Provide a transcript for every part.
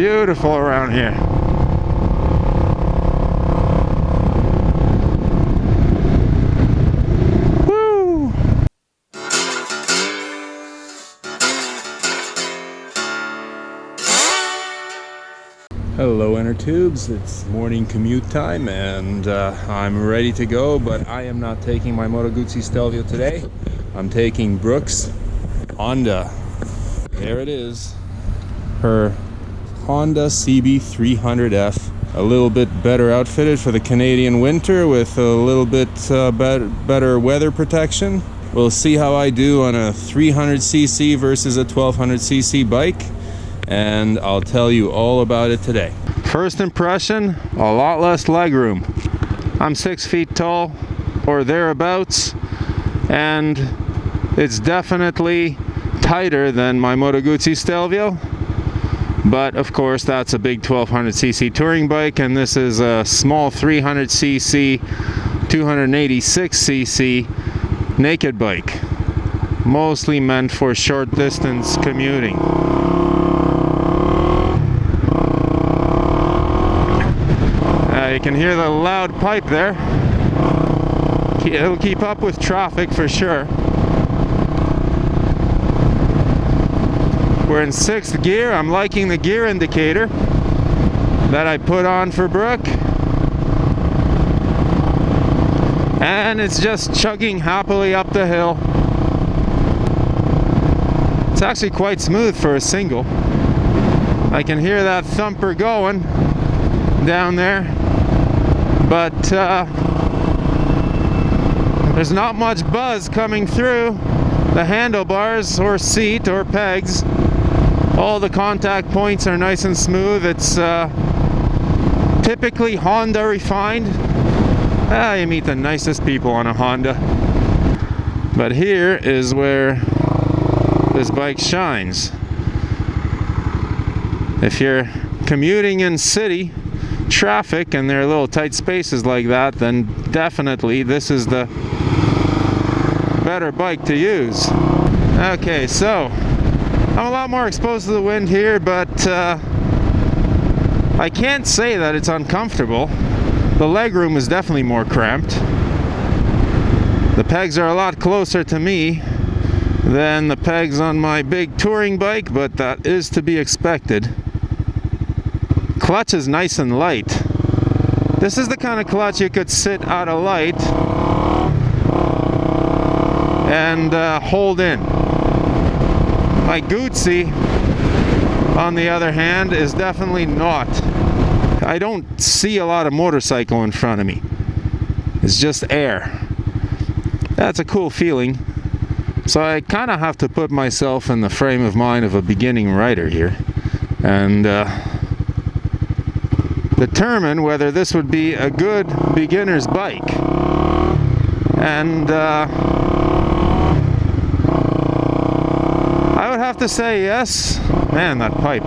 beautiful around here. Woo! Hello inner tubes, it's morning commute time and I'm ready to go, but I am not taking my Moto Guzzi Stelvio today. I'm taking Brooke's Honda. There it is, her Honda CB300F. A little bit better outfitted for the Canadian winter with a little bit better weather protection. We'll see how I do on a 300cc versus a 1200cc bike, and I'll tell you all about it today. First impression, a lot less legroom. I'm 6 feet tall or thereabouts, and it's definitely tighter than my Moto Guzzi Stelvio, but of course that's a big 1200cc touring bike, and this is a small 300cc 286cc naked bike, mostly meant for short distance commuting. You can hear the loud pipe there. It'll keep up with traffic for sure. We're in 6th gear. I'm liking the gear indicator that I put on for Brooke. And it's just chugging happily up the hill. It's actually quite smooth for a single. I can hear that thumper going down there. But there's not much buzz coming through the handlebars or seat or pegs. All the contact points are nice and smooth. It's typically Honda refined. You meet the nicest people on a Honda. But here is where this bike shines. If you're commuting in city traffic and there are little tight spaces like that, then definitely this is the better bike to use. Okay, so I'm a lot more exposed to the wind here, but I can't say that it's uncomfortable. The legroom is definitely more cramped. The pegs are a lot closer to me than the pegs on my big touring bike, but that is to be expected. Clutch is nice and light. This is the kind of clutch you could sit at a light and hold in. My Guzzi, on the other hand, is definitely not. I don't see a lot of motorcycle in front of me. It's just air. That's a cool feeling. So I kind of have to put myself in the frame of mind of a beginning rider here and determine whether this would be a good beginner's bike. And I would have to say yes. Man, that pipe.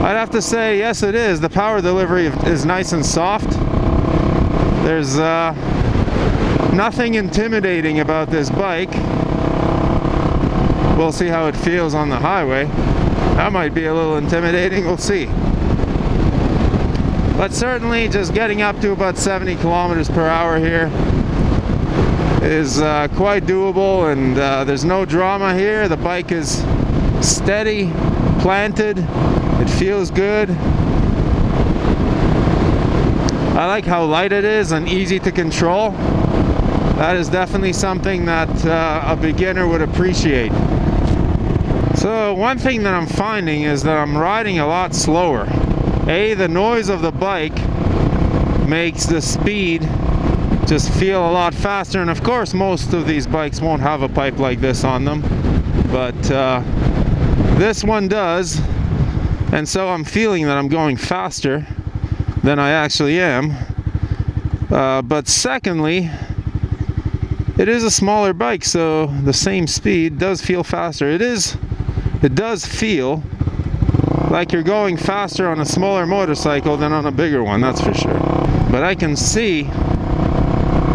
I'd have to say yes, it is. The power delivery is nice and soft. There's nothing intimidating about this bike. We'll see how it feels on the highway. That might be a little intimidating, we'll see. But certainly just getting up to about 70 kilometers per hour here is quite doable, and there's no drama here. The bike is steady, planted, it feels good. I like how light it is and easy to control. That is definitely something that a beginner would appreciate. So one thing that I'm finding is that I'm riding a lot slower. The noise of the bike makes the speed just feel a lot faster, and of course most of these bikes won't have a pipe like this on them, but this one does, and so I'm feeling that I'm going faster than I actually am. But secondly, it is a smaller bike, so the same speed does feel faster. It does feel like you're going faster on a smaller motorcycle than on a bigger one, that's for sure. But I can see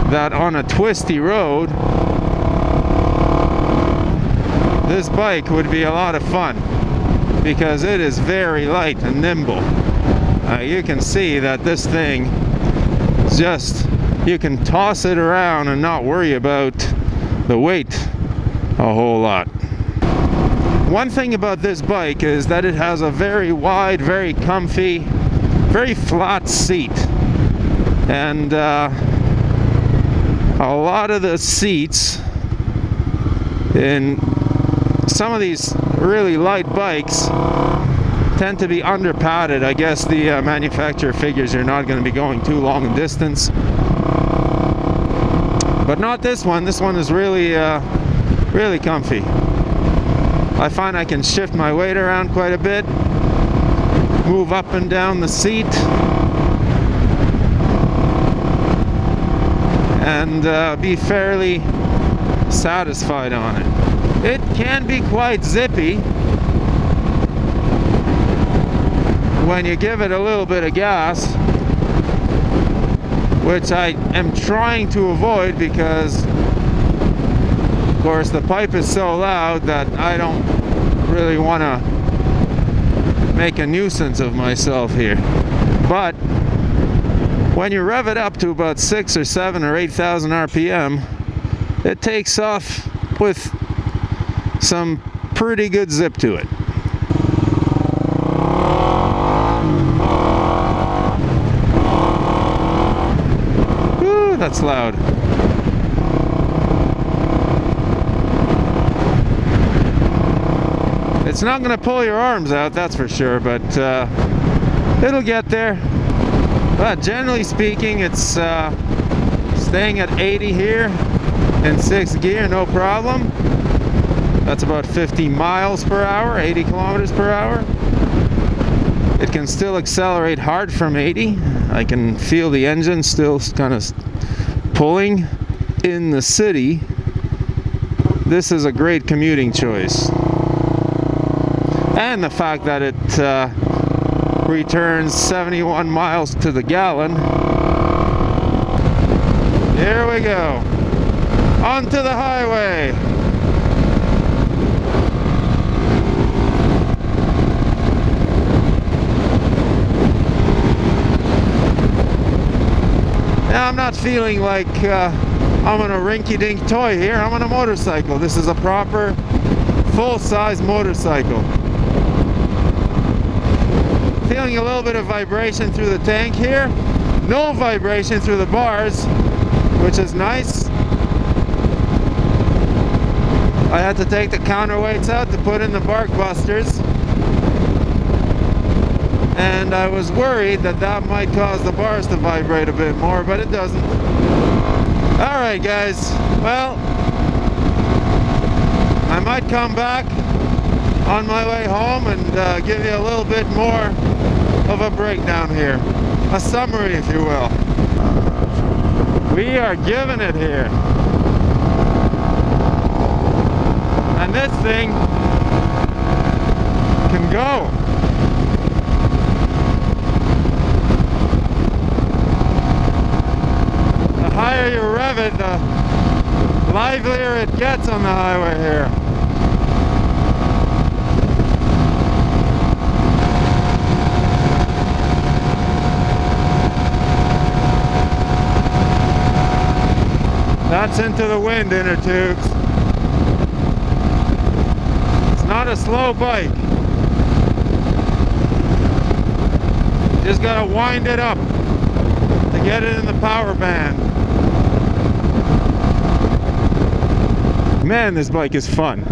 that on a twisty road, this bike would be a lot of fun. because it is very light and nimble. You can see that this thing is just, you can toss it around and not worry about the weight a whole lot. One thing about this bike is that it has a very wide, very comfy, very flat seat. And a lot of the seats in some of these really light bikes tend to be under padded. I guess the manufacturer figures you're not going to be going too long in distance. But not this one. This one is really, really comfy. I find I can shift my weight around quite a bit, move up and down the seat, and be fairly satisfied on it. It can be quite zippy when you give it a little bit of gas, which I am trying to avoid because, of course, the pipe is so loud that I don't really want to make a nuisance of myself here. But when you rev it up to about 6 or 7 or 8,000 RPM, it takes off with some pretty good zip to it. Woo, that's loud. It's not going to pull your arms out, that's for sure, but it'll get there. But generally speaking, it's staying at 80 here in 6th gear, no problem. That's about 50 miles per hour, 80 kilometers per hour. It can still accelerate hard from 80. I can feel the engine still kind of pulling. In the city, this is a great commuting choice. And the fact that it returns 71 miles to the gallon. Here we go. Onto the highway. Now I'm not feeling like I'm on a rinky-dink toy here. I'm on a motorcycle. This is a proper full-size motorcycle. Feeling a little bit of vibration through the tank here. No vibration through the bars, which is nice. I had to take the counterweights out to put in the bark busters. And I was worried that that might cause the bars to vibrate a bit more, but it doesn't. Alright guys, well, I might come back on my way home and give you a little bit more of a breakdown here. A summary, if you will. We are giving it here. And this thing can go. The higher you rev it, the livelier it gets on the highway here. That's into the wind, inner tubes. It's not a slow bike. You just gotta wind it up to get it in the power band. Man, this bike is fun.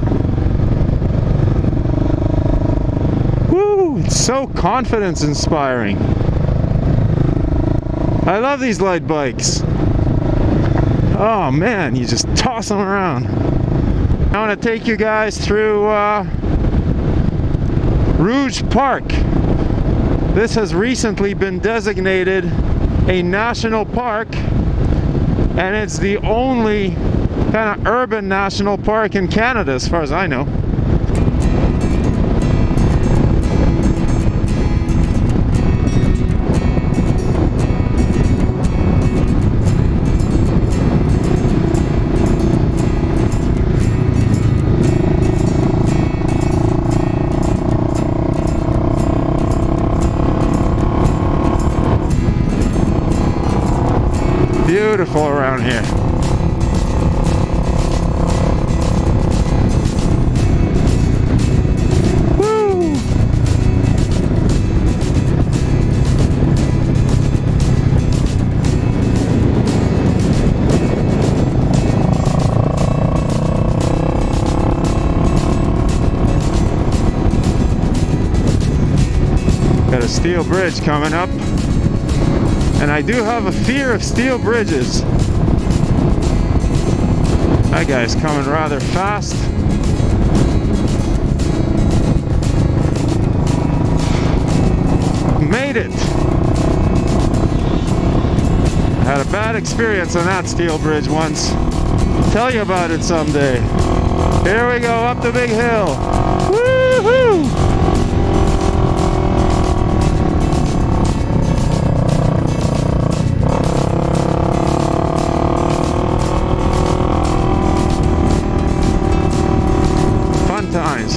Woo! It's so confidence inspiring. I love these light bikes. Oh man, you just toss them around. I want to take you guys through Rouge Park. This has recently been designated a national park, and it's the only kind of urban national park in Canada as far as I know. around here. Woo! Got a steel bridge coming up. And I do have a fear of steel bridges. That guy's coming rather fast. Made it! Had a bad experience on that steel bridge once. Tell you about it someday. Here we go, up the big hill. Woo-hoo!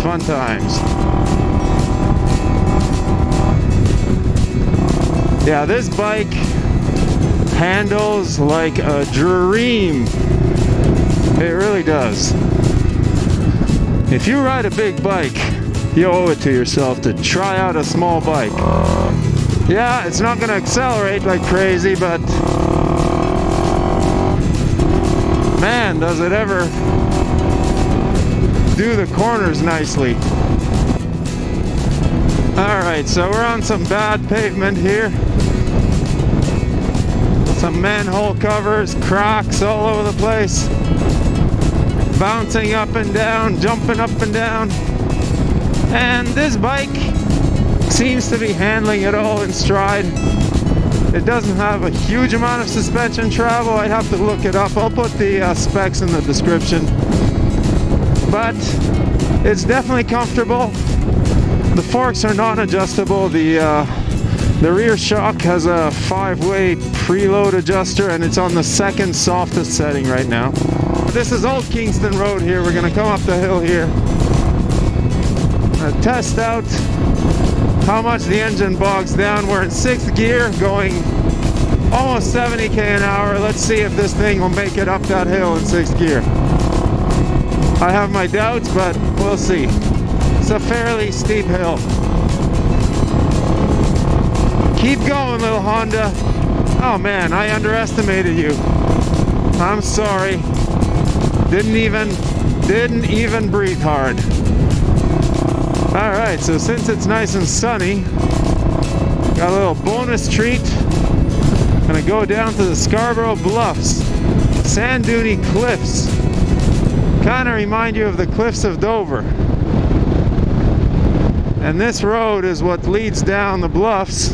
Fun times. Yeah, this bike handles like a dream. It really does. If you ride a big bike, you owe it to yourself to try out a small bike. Yeah, it's not going to accelerate like crazy, but man, does it ever do the corners nicely. Alright, so we're on some bad pavement here. Some manhole covers, cracks all over the place. Bouncing up and down, jumping up and down. And this bike seems to be handling it all in stride. It doesn't have a huge amount of suspension travel. I'd have to look it up. I'll put the specs in the description. But it's definitely comfortable. The forks are non-adjustable. The rear shock has a 5-way preload adjuster, and it's on the second softest setting right now. This is Old Kingston Road here. We're gonna come up the hill here. Test out how much the engine bogs down. We're in 6th gear, going almost 70k an hour. Let's see if this thing will make it up that hill in 6th gear. I have my doubts, but we'll see. It's a fairly steep hill. Keep going, little Honda. Oh man, I underestimated you. I'm sorry. Didn't even breathe hard. Alright, so since it's nice and sunny, got a little bonus treat. Gonna go down to the Scarborough Bluffs. Sand Duny Cliffs. Kind of remind you of the cliffs of Dover. And this road is what leads down the bluffs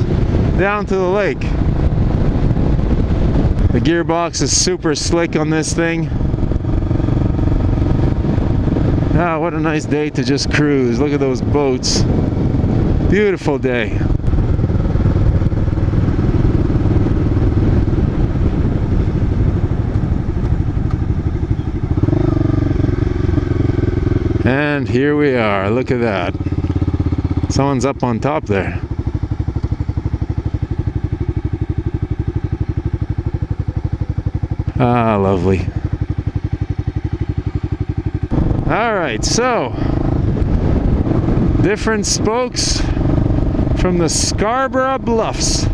down to the lake. The gearbox is super slick on this thing. Ah, what a nice day to just cruise. Look at those boats. Beautiful day. And here we are. Look at that. Someone's up on top there. Ah, lovely. Alright, so different spokes from the Scarborough Bluffs.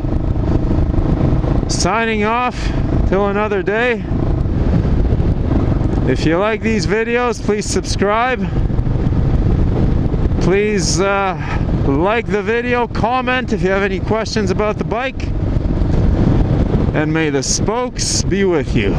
Signing off till another day. If you like these videos, please subscribe. Please like the video, comment if you have any questions about the bike. And may the spokes be with you.